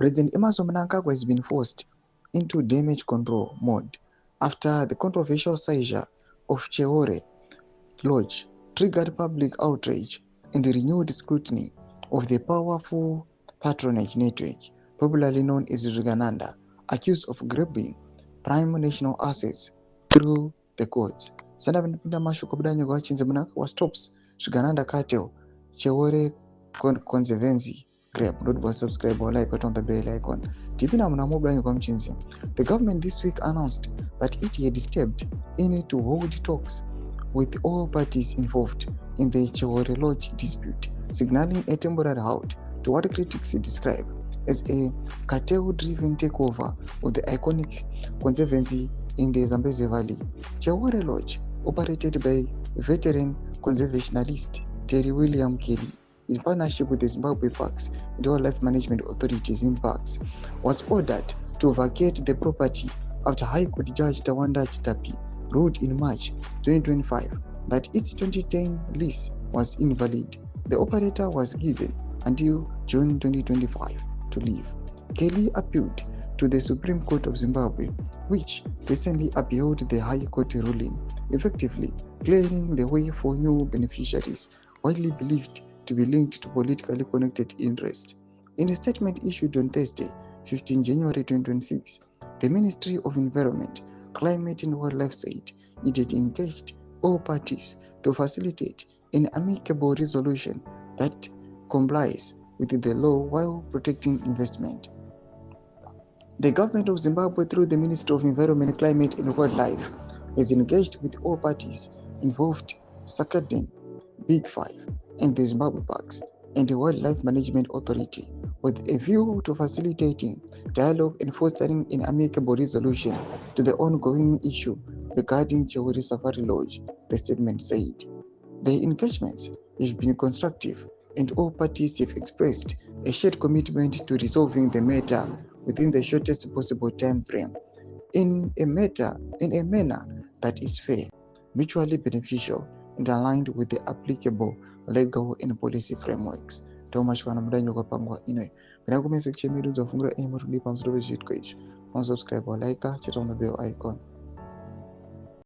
President Emmerson Mnangagwa has been forced into damage control mode after the controversial seizure of Cheore Lodge triggered public outrage and renewed scrutiny of the powerful patronage network, popularly known as Rigananda, accused of grabbing prime national assets through the courts. Sana vanapinda mashuko budanyo kwa chinze Mnangagwa stops Rigananda cartel Cheore conservancy grab. Don't subscribe or like on the bell icon. Tipina mnamo budanyo kwa mchinze. The government this week announced that it had stepped in to hold talks with all parties involved in the Cheore Lodge dispute, signaling a temporary halt to what critics describe as a cartel-driven takeover of the iconic conservancy in the Zambezi Valley. Cheore Lodge, operated by veteran conservationalist Terry William Kelly in partnership with the Zimbabwe Parks and Wildlife Management Authority (ZIMPARKS), was ordered to vacate the property after High Court Judge Tawanda Chitapi ruled in March 2025 that its 2010 lease was invalid. The operator was given until June 2025 to leave. Kelly appealed to the Supreme Court of Zimbabwe, which recently upheld the High Court ruling, effectively clearing the way for new beneficiaries, widely believed to be linked to politically connected interests. In a statement issued on Thursday, 15 January 2026, the Ministry of Environment, Climate and Wildlife said it had engaged all parties to facilitate an amicable resolution that complies with the law while protecting investment. The government of Zimbabwe, through the Ministry of Environment, Climate and Wildlife, has engaged with all parties involved, SADC, Big Five, and the Zimbabwe Parks and the Wildlife Management Authority, with a view to facilitating dialogue and fostering an amicable resolution to the ongoing issue regarding Cheore Safari Lodge, the statement said. The engagements have been constructive and all parties have expressed a shared commitment to resolving the matter within the shortest possible time frame in a manner that is fair, mutually beneficial, and aligned with the applicable legal and policy frameworks. Thomas Wanamdanyo Kapangwa Ine. When I comment section, you don't forget to subscribe or like, check on the bell icon.